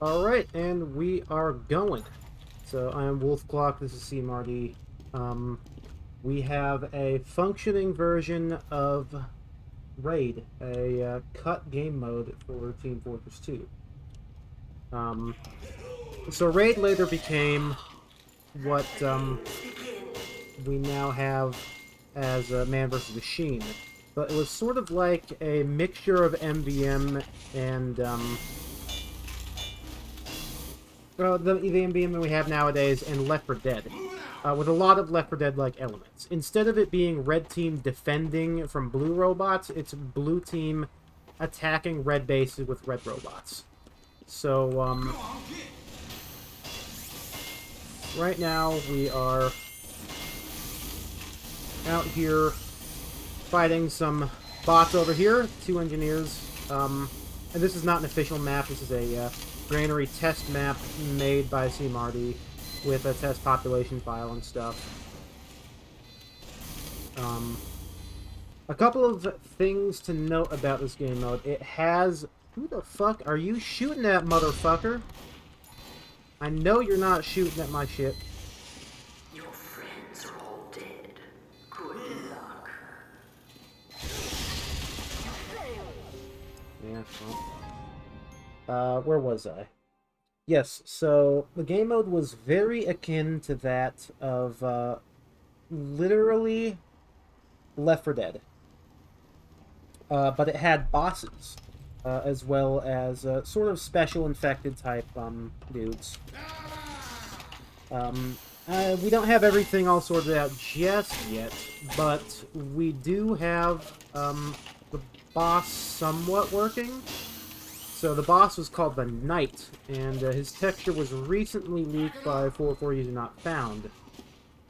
Alright, and we are going. So I am Wolfclock, this is c.marti. We have a functioning version of Raid, a cut game mode for Team Fortress 2. So Raid later became what we now have as Mann Versus Machine. But it was sort of like a mixture of MVM and the MVM we have nowadays and Left 4 Dead, with a lot of Left 4 Dead-like elements. Instead of it being red team defending from blue robots, it's blue team attacking red bases with red robots. So, right now we are out here fighting some bots over here, 2 engineers, and this is not an official map, this is a Granary test map made by c.marti with a test population file and stuff. A couple of things to note about this game mode. It has... Who the fuck are you shooting at, motherfucker? I know you're not shooting at my ship. Your friends are all dead. Good luck. Yeah, well. Where was I? Yes, so the game mode was very akin to that of, literally Left 4 Dead. But it had bosses, as well as, sort of special infected type, dudes. We don't have everything all sorted out just yet, but we do have, the boss somewhat working. So the boss was called the Knight, and his texture was recently leaked by 404 User Not Found.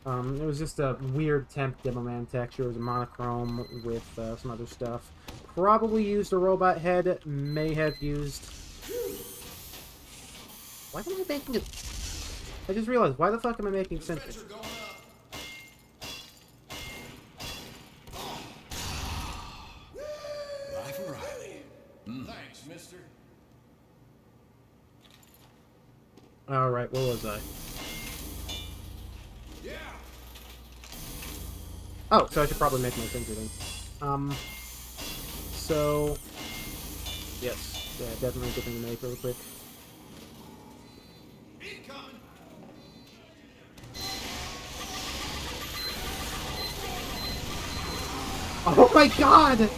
It was just a weird temp Demoman texture. It was a monochrome with some other stuff. Probably used a robot head, may have used... Why am I making it... I just realized, why the fuck am I making sentence? Thanks, mister. Alright, where was I? Yeah. Oh, so I should probably make my finger then. So... Yes, yeah, definitely a good thing to make real quick. Incoming. Oh my god!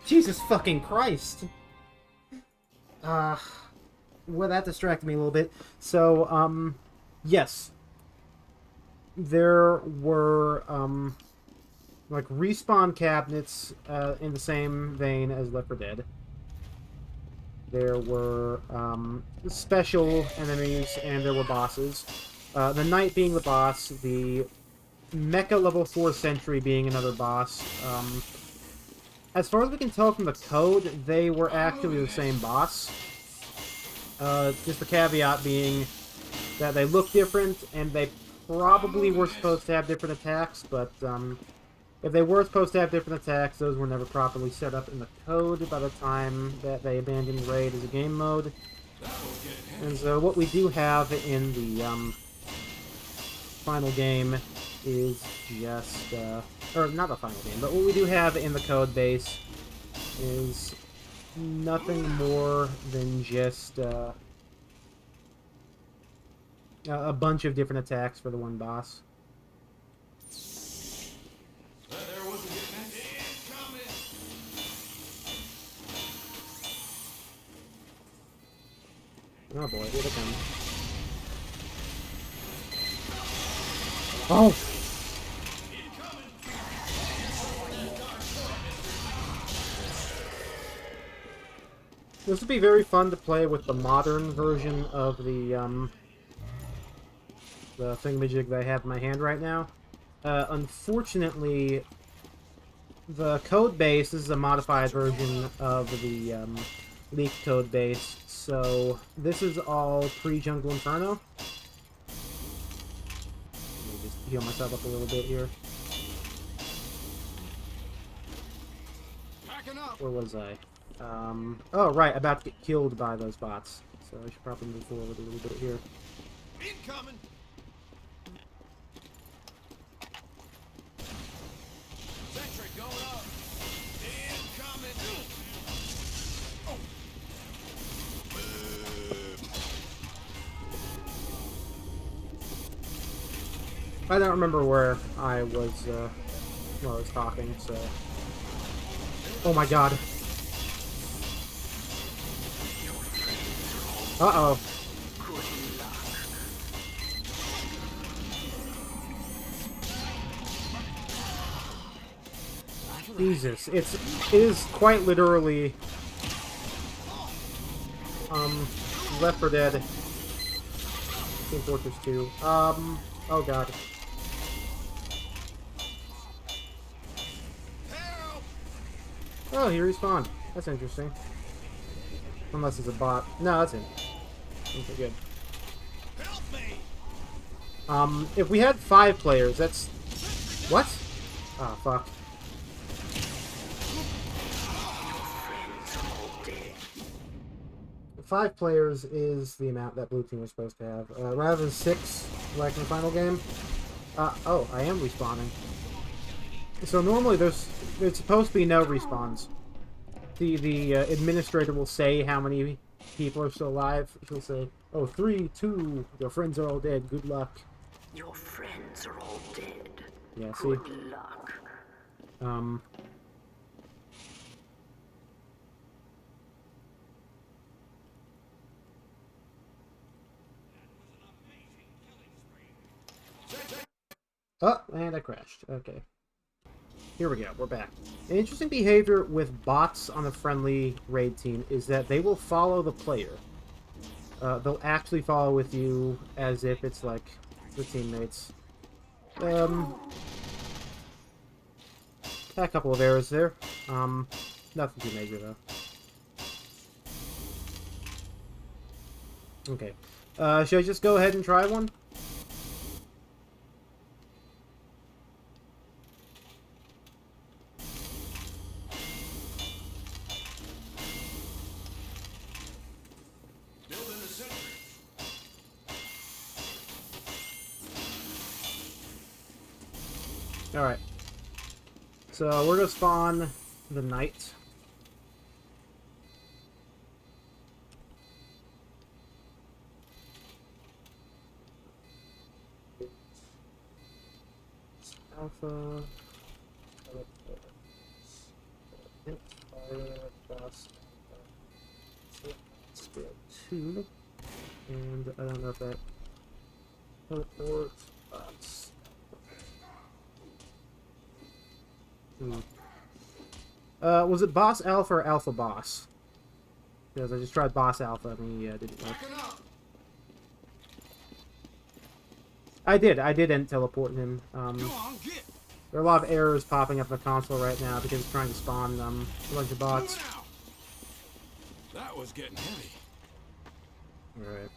Jesus fucking Christ! Well, that distracted me a little bit. So, yes. There were, like, respawn cabinets, in the same vein as Left 4 Dead. There were, special enemies, and there were bosses. The Knight being the boss, the Mecha Level 4 Sentry being another boss. As far as we can tell from the code, they were actually the same boss. Just the caveat being that they look different, and they probably were supposed to have different attacks, but if they were supposed to have different attacks, those were never properly set up in the code by the time that they abandoned Raid as a game mode. And so what we do have in the final game is just, or not the final game, but what we do have in the code base is nothing more than just a bunch of different attacks for the one boss. There wasn't incoming. Oh boy, here they come. Oh! This would be very fun to play with the modern version of the thingamajig that I have in my hand right now. Unfortunately, the code base is a modified version of the leaked code base, so this is all pre-Jungle Inferno. Let me just heal myself up a little bit here. Packing up. Where was I? Oh, right, about to get killed by those bots. So I should probably move forward a little bit here. Incoming. Sentry going up. Incoming. I don't remember where I was, when I was talking, so... Oh my god. Uh-oh. Jesus, it is quite literally, Left 4 Dead, Team Fortress 2. Oh god. Oh, he respawned. That's interesting. Unless it's a bot. No, that's him. Okay, good. Help me. If we had 5 players, that's... What? Oh, fuck. Five players is the amount that Blue Team was supposed to have. Rather than 6, like in the final game. Oh, I am respawning. So normally there's supposed to be no respawns. The administrator will say how many people are still alive. She'll say, oh, 3, 2, your friends are all dead, good luck. Your friends are all dead. Yeah, see? Good luck. Oh, and I crashed. Okay. Here we go. We're back. An interesting behavior with bots on a friendly raid team is that they will follow the player. They'll actually follow with you as if it's like the teammates. Had a couple of errors there. Nothing too major though. Okay. Should I just go ahead and try one? Alright. So we're gonna spawn the knight. Alpha. Scale 2. And I don't know if that teleports. Was it Boss Alpha or Alpha Boss? Because I just tried Boss Alpha and he didn't work. I did end teleport him. There are a lot of errors popping up in the console right now because it's trying to spawn a bunch of bots. That was getting heavy. Alright.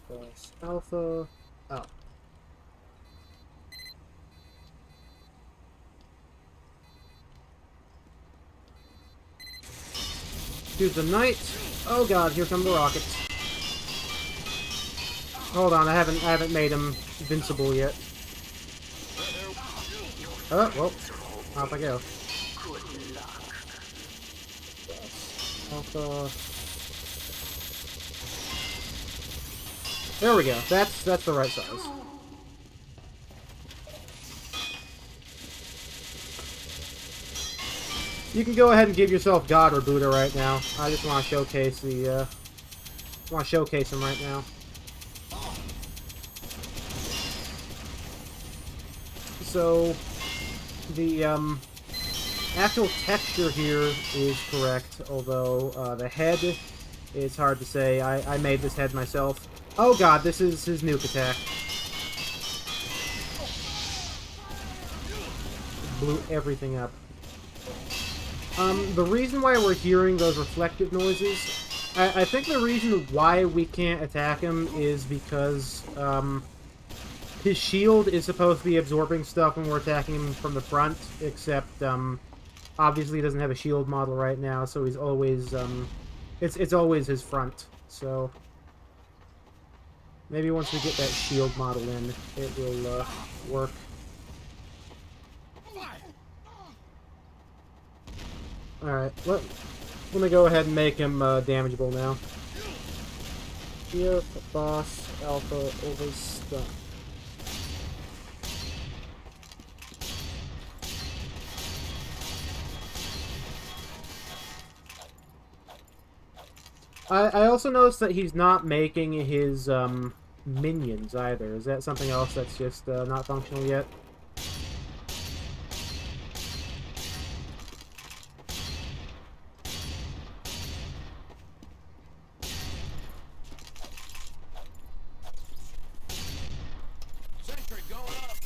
Boss Alpha. Oh. Dude, the knight. Oh god, here come the rockets. Hold on, I haven't made him invincible yet. Oh, well, off I go. Alpha. There we go. That's the right size. You can go ahead and give yourself God or Buddha right now. I just want to showcase the want to showcase him right now. So the actual texture here is correct, although the head is hard to say. I made this head myself. Oh god, this is his nuke attack. Blew everything up. The reason why we're hearing those reflective noises, I think the reason why we can't attack him is because, His shield is supposed to be absorbing stuff when we're attacking him from the front, except obviously he doesn't have a shield model right now, so he's always it's always his front. So maybe once we get that shield model in, it will work. Alright, let me go ahead and make him damageable now. Here, boss, alpha, overstun. I also noticed that he's not making his minions either. Is that something else that's just not functional yet? Sentry going up.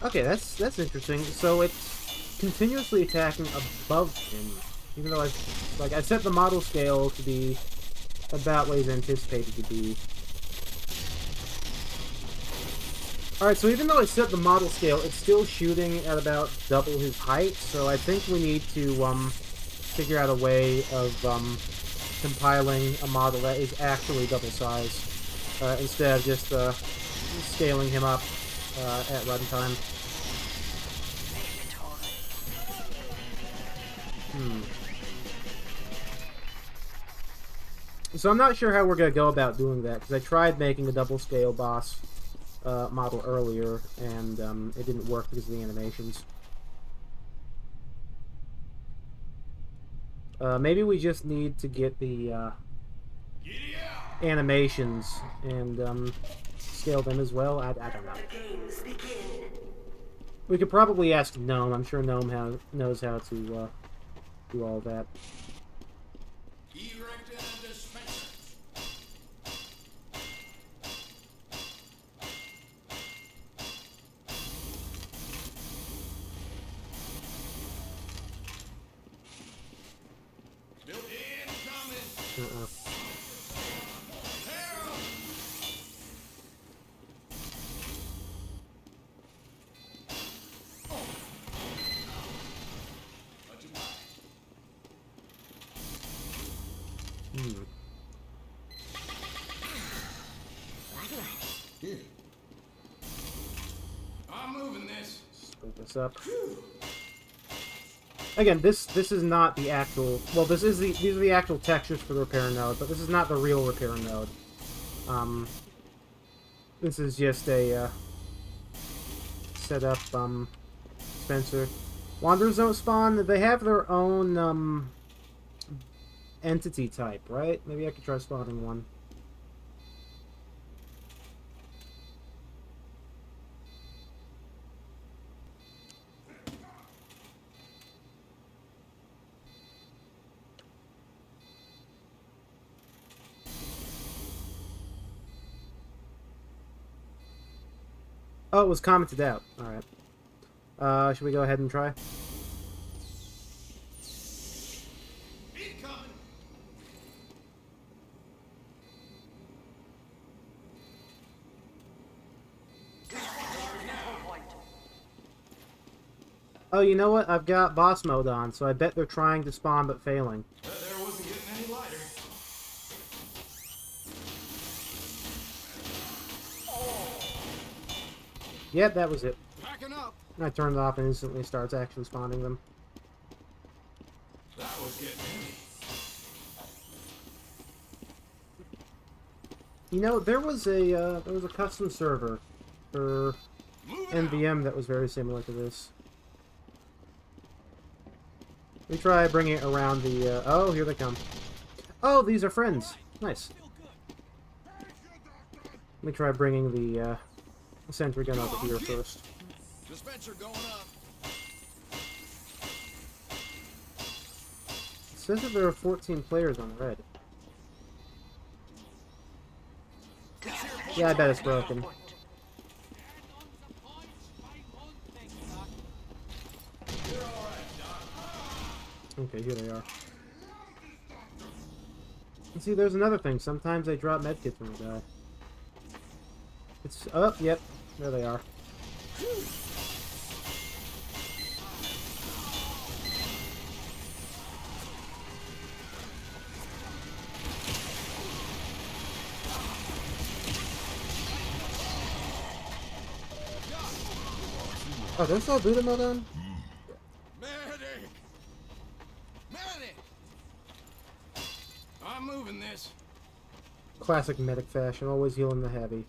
Okay, that's interesting. So it's continuously attacking above him, even though I set the model scale to be about what he's anticipated to be. Alright, so even though I set the model scale, it's still shooting at about double his height, so I think we need to figure out a way of compiling a model that is actually double size, instead of just scaling him up at runtime. So I'm not sure how we're going to go about doing that, because I tried making a double scale boss model earlier, and it didn't work because of the animations. Maybe we just need to get the animations and scale them as well. I don't know. The games begin. We could probably ask Gnome. I'm sure Gnome knows how to do all that. Erected and dispensers. Built incoming. I'm moving this. Split this up. Again, this is not the actual. Well, these are the actual textures for the repair node, but this is not the real repair node. This is just a setup dispenser. Wanderers don't spawn. They have their own entity type, right? Maybe I could try spawning one. Oh, it was commented out. Alright. Should we go ahead and try? Incoming. Oh, you know what? I've got boss mode on, so I bet they're trying to spawn but failing. That there wasn't getting any lighter. Yep, that was it. Backing up. I turned it off and instantly starts actually spawning them. That was getting heavy. You know, there was a custom server for Moving NVM that was very similar to this. We try bringing it around the. Oh, here they come. Oh, these are friends. Nice. Let me try bringing the sentry gun over here first. Dispenser going up. It says that there are 14 players on red. Yeah, I bet it's broken. Okay, here they are. And see, there's another thing. Sometimes they drop medkits when they die. It's up. Oh, yep, there they are. Oh, there's no Demoman on? Medic! Medic! I'm moving this. Classic medic fashion, always healing the heavy.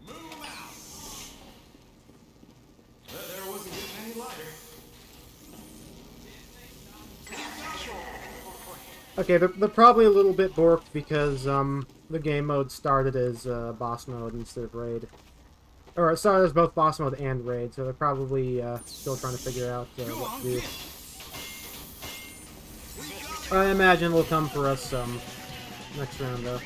Move out! That there wasn't getting any lighter. Okay, they're probably a little bit borked because the game mode started as boss mode instead of raid. Or it started as both boss mode and raid, so they're probably still trying to figure out what to do. I imagine will come for us next round, though.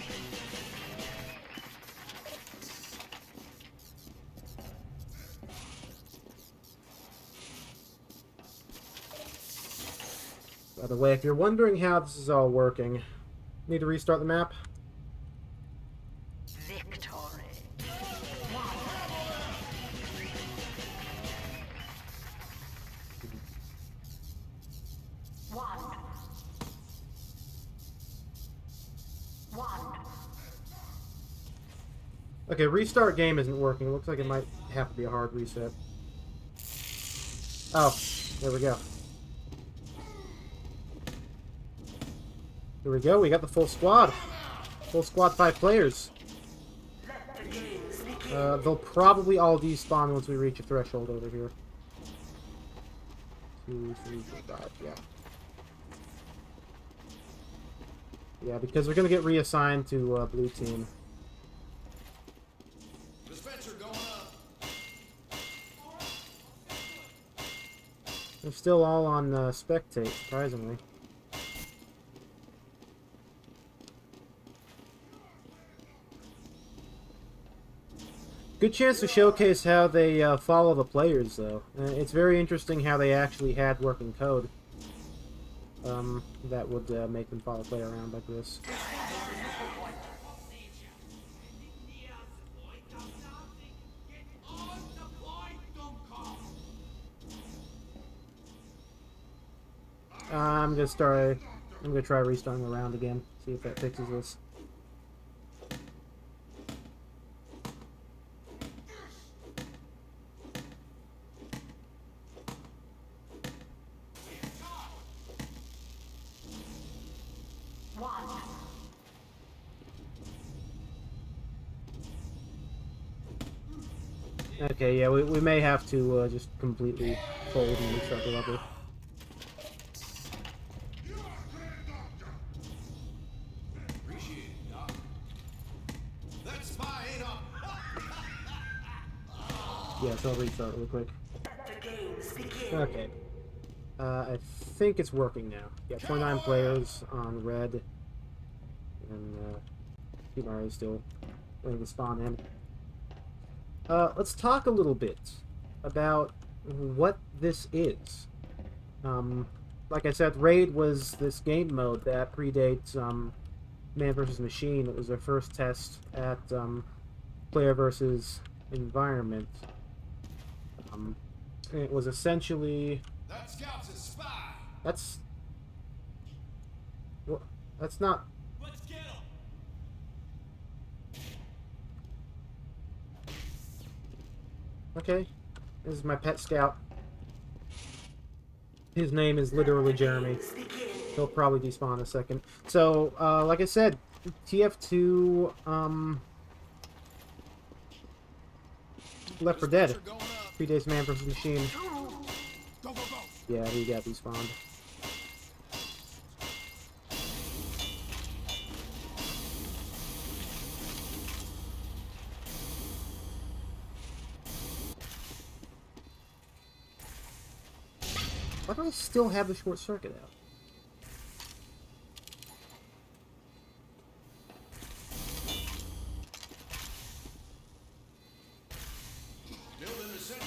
By the way, if you're wondering how this is all working, need to restart the map? Victory. One. Okay, restart game isn't working. Looks like it might have to be a hard reset. Oh, there we go. Here we go, we got the full squad. Full squad, 5 players. They'll probably all despawn once we reach a threshold over here. 2, 3, 4, 5, yeah. Yeah, because we're gonna get reassigned to blue team. Dispenser going up. They're still all on spectate, surprisingly. Good chance to showcase how they follow the players, though. It's very interesting how they actually had working code that would make them follow play around like this. I'm gonna try restarting the round again, see if that fixes this. Okay, yeah, we may have to just completely fold and restart the level. Appreciate it, Doc. That spy ain't up. Yeah, so I'll restart real quick. The games begin. Okay. I think it's working now. Yeah, 29 players on red. And c.marti is still waiting to spawn in. Let's talk a little bit about what this is. Like I said, Raid was this game mode that predates Man Versus Machine. It was their first test at player versus environment. It was essentially... That scout's a spy. That's... Well, that's not... Let's get him. Okay. This is my pet scout. His name is literally Jeremy. He'll probably despawn in a second. So, like I said, TF2, Left 4 Dead. Dispenser going up. Predates Man vs. Machine. Go, go, go. Yeah, he got despawned. Why do I still have the short circuit out? Building the sentry.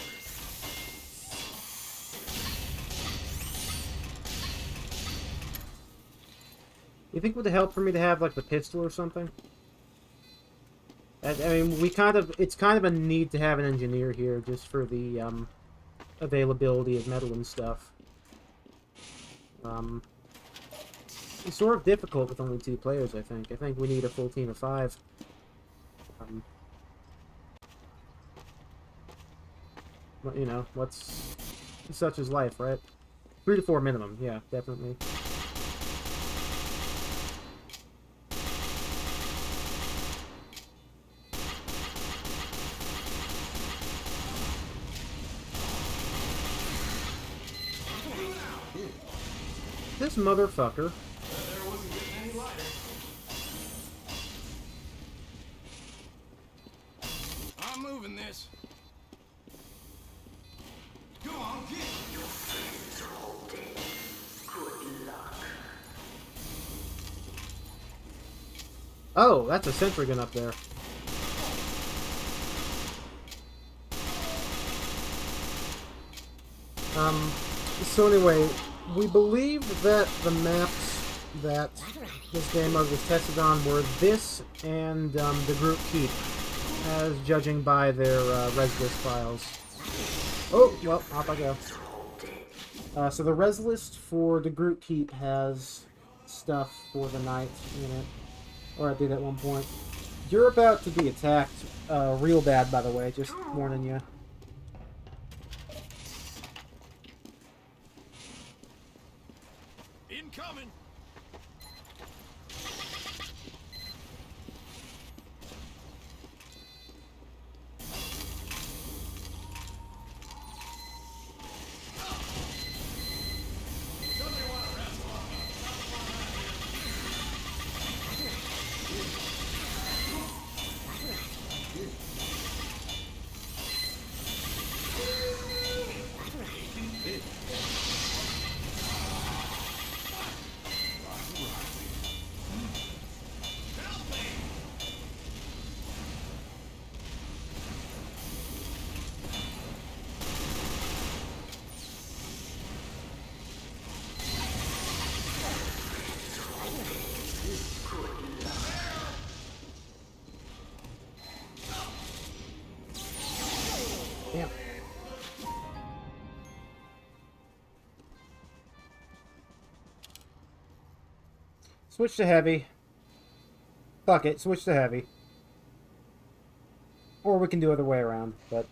You think it would help for me to have, like, the pistol or something? I mean, it's kind of a need to have an engineer here just for the, availability of metal and stuff. It's sort of difficult with only 2 players, I think. I think we need a full team of 5. But, you know, what's... Such is life, right? 3 to 4 minimum, yeah, definitely. This motherfucker. There wasn't getting any lighter. I'm moving this. Go on, get it. Your friends are all dead. Good luck. Oh, that's a sentry gun up there. So anyway, we believe that the maps that this game mode was tested on were this and the group keep, as judging by their res list files. Oh, well, off I go. So the res list for the group keep has stuff for the night in it, or it did at one point. You're about to be attacked real bad, by the way, just warning you. Incoming. Damn. Switch to heavy. Fuck it, switch to heavy. Or we can do other way around, but...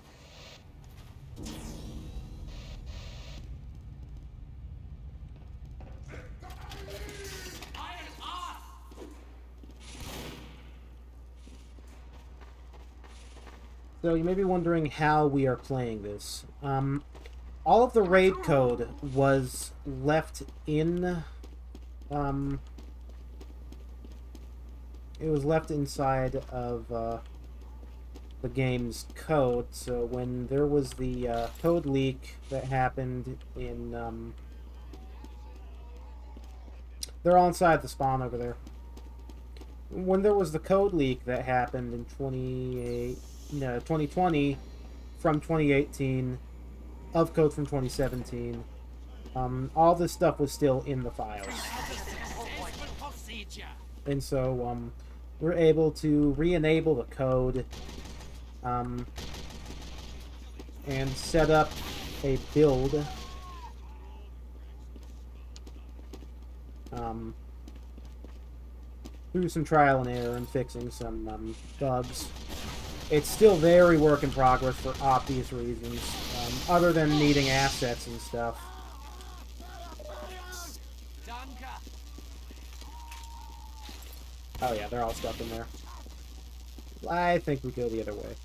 So you may be wondering how we are playing this. All of the raid code was left in... it was left inside of the game's code, so when there was the code leak that happened in... they're all inside the spawn over there. When there was the code leak that happened in 2020 from 2018 of code from 2017, all this stuff was still in the files. And so we're able to re-enable the code and set up a build through some trial and error and fixing some bugs. It's still very work in progress for obvious reasons, other than needing assets and stuff. Oh yeah, they're all stuck in there. I think we go the other way.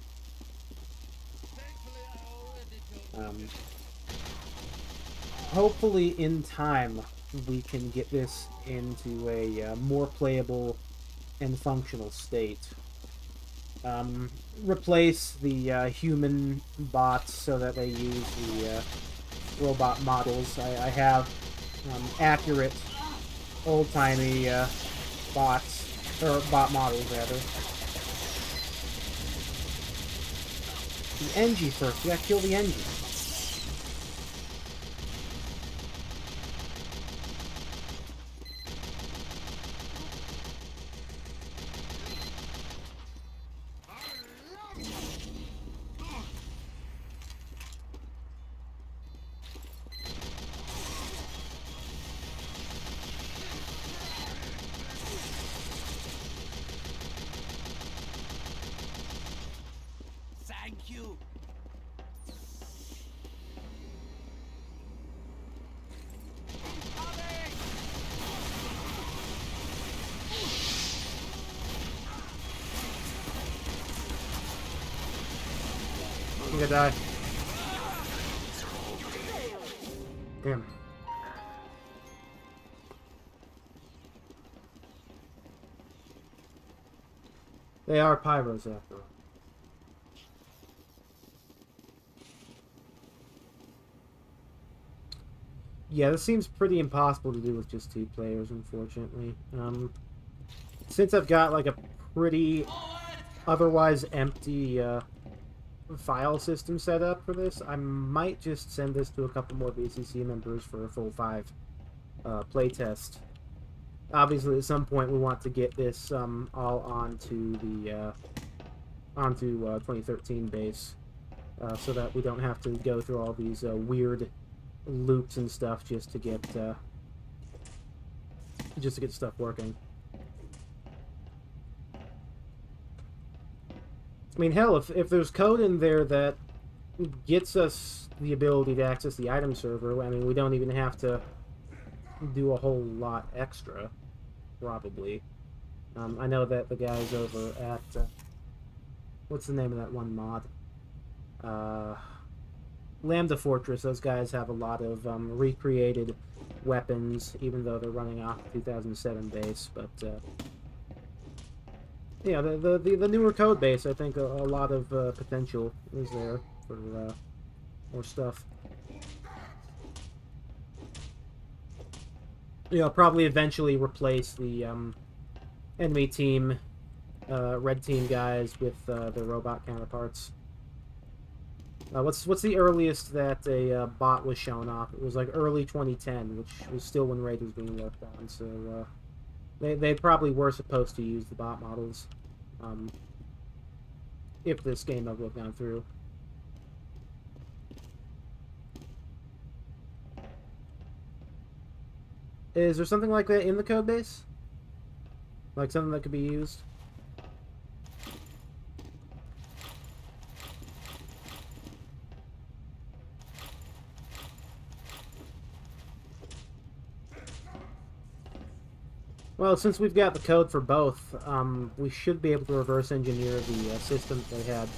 Hopefully in time we can get this into a more playable and functional state. Replace the human bots so that they use the robot models. I have accurate, old-timey bots, or bot models rather. The Engie first. We gotta kill the Engie. Thank you. I'm gonna die. Damn. They are pyros after all. Yeah, this seems pretty impossible to do with just 2 players, unfortunately. Since I've got like a pretty otherwise empty file system set up for this, I might just send this to a couple more BCC members for a full 5 playtest. Obviously, at some point, we want to get this all onto the 2013 base, so that we don't have to go through all these weird loops and stuff just to get stuff working. I mean, hell, if there's code in there that gets us the ability to access the item server, I mean, we don't even have to do a whole lot extra, probably. I know that the guys over at what's the name of that one mod? Lambda Fortress, those guys have a lot of recreated weapons, even though they're running off the 2007 base, but yeah, the newer code base, I think a lot of potential is there for more stuff. You know, probably eventually replace the enemy team, red team guys with their robot counterparts. What's the earliest that a bot was shown off? It was like early 2010, which was still when Raid was being worked on. So they probably were supposed to use the bot models if this game had gone through. Is there something like that in the code base? Like something that could be used? Well, since we've got the code for both, we should be able to reverse engineer the system that they had,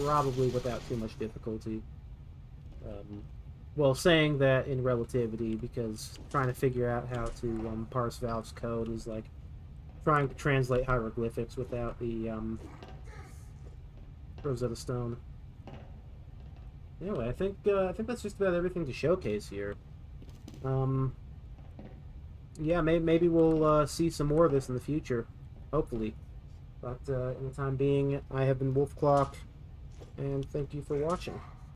probably without too much difficulty. Well, saying that in relativity, because trying to figure out how to parse Valve's code is like trying to translate hieroglyphics without the Rosetta Stone. Anyway, I think that's just about everything to showcase here. Yeah, maybe we'll see some more of this in the future, hopefully. But in the time being, I have been Wolfclock, and thank you for watching.